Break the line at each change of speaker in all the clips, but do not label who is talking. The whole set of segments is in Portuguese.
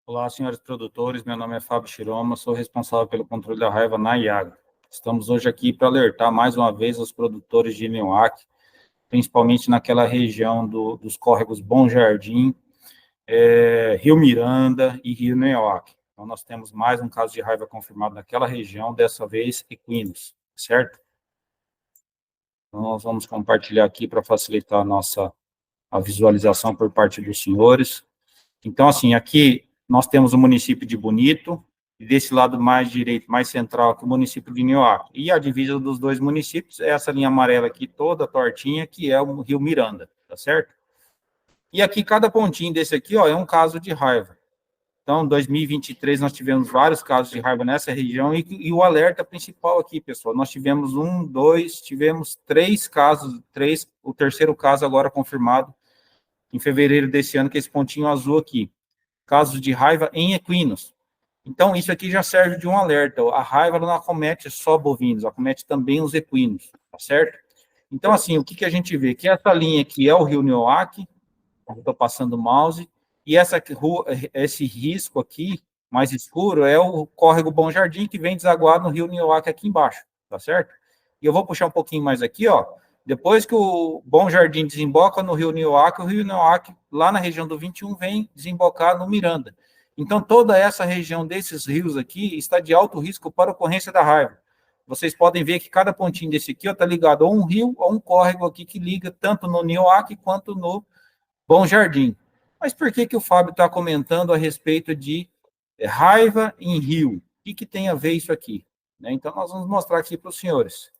Olá, senhores produtores, meu nome é Fábio Chiroma, sou responsável pelo controle da raiva na IAGRO. Estamos hoje aqui para alertar mais uma vez os produtores de NEOAC, principalmente naquela região dos córregos Bom Jardim, Rio Miranda e Rio NEOAC. Então, nós temos mais um caso de raiva confirmado naquela região, dessa vez equinos, certo? Então, nós vamos compartilhar aqui para facilitar a visualização por parte dos senhores. Então, assim, aqui nós temos o município de Bonito, e desse lado mais direito, mais central, aqui o município de Nioaque. E a divisa dos dois municípios é essa linha amarela aqui, toda tortinha, que é o Rio Miranda, tá certo? E aqui, cada pontinho desse aqui, ó, é um caso de raiva. Então, em 2023, nós tivemos vários casos de raiva nessa região, e o alerta principal aqui, pessoal, nós tivemos tivemos três casos, o terceiro caso agora confirmado, em fevereiro desse ano, que é esse pontinho azul aqui. Casos de raiva em equinos. Então, isso aqui já serve de um alerta. A raiva não acomete só bovinos, acomete também os equinos, tá certo? Então, assim, o que a gente vê? Que essa linha aqui é o Rio Nioaque, estou passando o mouse, e esse risco aqui, mais escuro, é o córrego Bom Jardim, que vem desaguar no Rio Nioaque aqui embaixo, tá certo? E eu vou puxar um pouquinho mais aqui, ó. Depois que o Bom Jardim desemboca no Rio Nioaque, o Rio Nioaque, lá na região do 21, vem desembocar no Miranda. Então, toda essa região desses rios aqui está de alto risco para ocorrência da raiva. Vocês podem ver que cada pontinho desse aqui está ligado a um rio ou um córrego aqui que liga tanto no Nioaque quanto no Bom Jardim. Mas por que o Fábio está comentando a respeito de raiva em rio? O que tem a ver isso aqui? Então, nós vamos mostrar aqui para os senhores.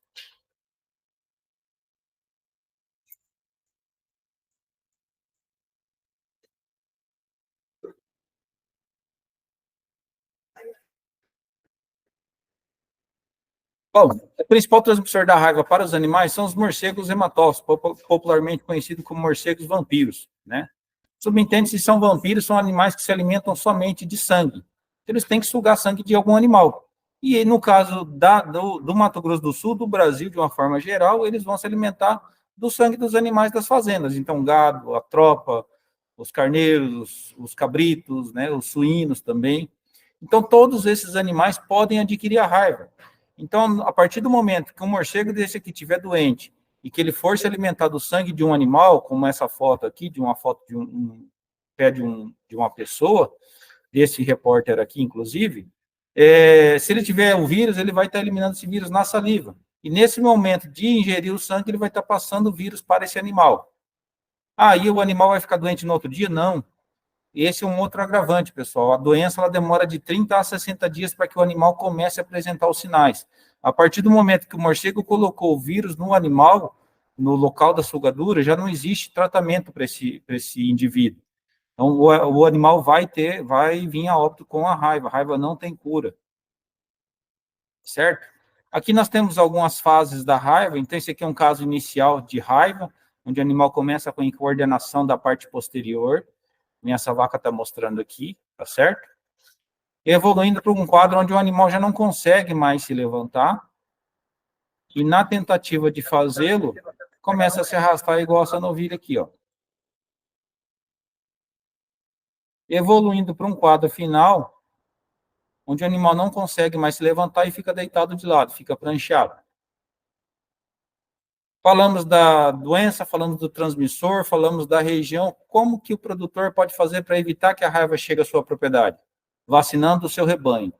Bom, o principal transmissor da raiva para os animais são os morcegos hematófagos, popularmente conhecidos como morcegos vampiros, né? Subentende-se, são vampiros, são animais que se alimentam somente de sangue. Eles têm que sugar sangue de algum animal. E no caso do Mato Grosso do Sul, do Brasil, de uma forma geral, eles vão se alimentar do sangue dos animais das fazendas. Então, gado, a tropa, os carneiros, os cabritos, né, os suínos também. Então, todos esses animais podem adquirir a raiva. Então, a partir do momento que um morcego desse aqui estiver doente e que ele for se alimentar do sangue de um animal, como essa foto aqui, de uma foto de um pé de uma pessoa, desse repórter aqui, inclusive, se ele tiver o vírus, ele vai estar eliminando esse vírus na saliva. E nesse momento de ingerir o sangue, ele vai estar passando o vírus para esse animal. Aí o animal vai ficar doente no outro dia? Não. Esse é um outro agravante, pessoal. A doença ela demora de 30 a 60 dias para que o animal comece a apresentar os sinais. A partir do momento que o morcego colocou o vírus no animal, no local da sugadura, já não existe tratamento para esse indivíduo. Então, o animal vai vir a óbito com a raiva. A raiva não tem cura. Certo? Aqui nós temos algumas fases da raiva. Então, esse aqui é um caso inicial de raiva, onde o animal começa com a coordenação da parte posterior. Essa vaca está mostrando aqui, tá certo? Evoluindo para um quadro onde o animal já não consegue mais se levantar, e na tentativa de fazê-lo, começa a se arrastar igual essa novilha aqui, ó. Evoluindo para um quadro final, onde o animal não consegue mais se levantar e fica deitado de lado, fica prancheado. Falamos da doença, falamos do transmissor, falamos da região. Como que o produtor pode fazer para evitar que a raiva chegue à sua propriedade? Vacinando o seu rebanho.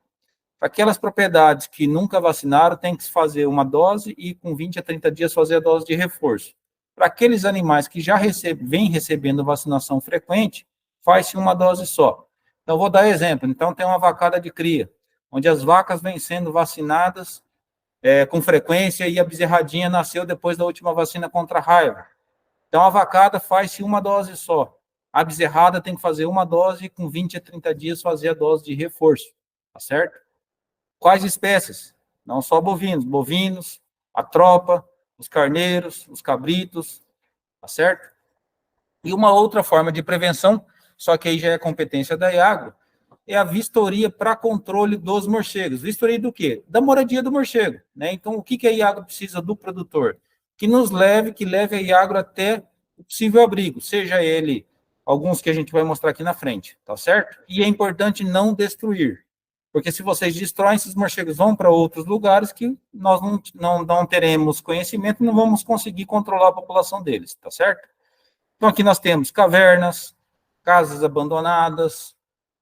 Aquelas propriedades que nunca vacinaram, tem que fazer uma dose e com 20 a 30 dias fazer a dose de reforço. Para aqueles animais que já vêm recebendo vacinação frequente, faz-se uma dose só. Então, vou dar exemplo. Então, tem uma vacada de cria, onde as vacas vêm sendo vacinadas com frequência e a bezerradinha nasceu depois da última vacina contra a raiva. Então, a vacada faz-se uma dose só. A bezerrada tem que fazer uma dose e com 20 a 30 dias fazer a dose de reforço. Tá certo? Quais espécies? Não só bovinos, a tropa, os carneiros, os cabritos, tá certo? E uma outra forma de prevenção, só que aí já é competência da IAGRO, é a vistoria para controle dos morcegos. Vistoria do quê? Da moradia do morcego, né? Então, o que a IAGRO precisa do produtor? Que leve a IAGRO até o possível abrigo, seja ele alguns que a gente vai mostrar aqui na frente, tá certo? E é importante não destruir, porque se vocês destroem, esses morcegos vão para outros lugares que nós não teremos conhecimento, não vamos conseguir controlar a população deles, tá certo? Então, aqui nós temos cavernas, casas abandonadas,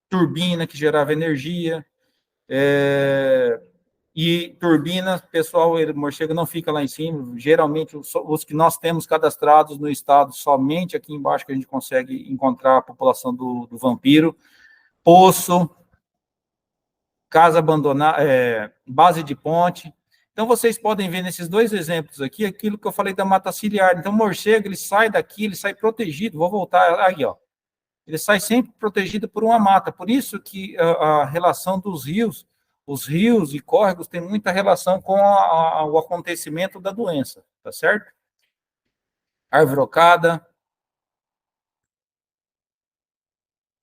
turbina que gerava energia, e turbina, pessoal, o morcego não fica lá em cima, geralmente os que nós temos cadastrados no estado, somente aqui embaixo que a gente consegue encontrar a população do vampiro, poço, casa abandonada, base de ponte. Então, vocês podem ver nesses dois exemplos aqui, aquilo que eu falei da mata ciliar. Então, o morcego, ele sai daqui, ele sai protegido, vou voltar aí, ó. Ele sai sempre protegido por uma mata, por isso que a relação dos rios, os rios e córregos têm muita relação com o acontecimento da doença, tá certo? Arvorocada.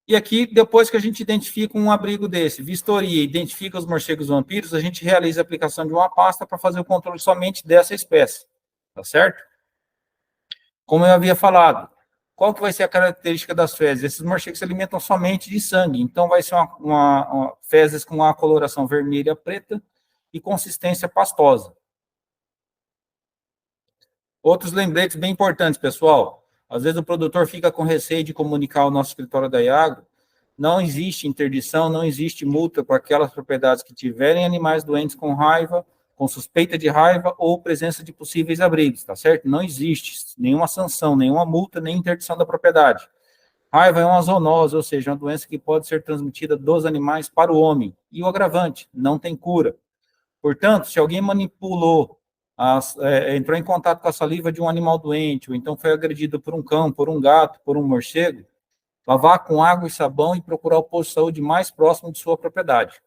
E aqui, depois que a gente identifica um abrigo desse, vistoria, identifica os morcegos vampiros, a gente realiza a aplicação de uma pasta para fazer o controle somente dessa espécie, tá certo? Como eu havia falado, qual que vai ser a característica das fezes? Esses morcegos se alimentam somente de sangue, então vai ser uma fezes com uma coloração vermelha, preta e consistência pastosa. Outros lembretes bem importantes, pessoal. Às vezes o produtor fica com receio de comunicar ao nosso escritório da Iagro. Não existe interdição, não existe multa para aquelas propriedades que tiverem animais doentes com raiva, com suspeita de raiva ou presença de possíveis abrigos, tá certo? Não existe nenhuma sanção, nenhuma multa, nem interdição da propriedade. Raiva é uma zoonose, ou seja, uma doença que pode ser transmitida dos animais para o homem. E o agravante, não tem cura. Portanto, se alguém manipulou, entrou em contato com a saliva de um animal doente, ou então foi agredido por um cão, por um gato, por um morcego, lavar com água e sabão e procurar o posto de saúde mais próximo de sua propriedade,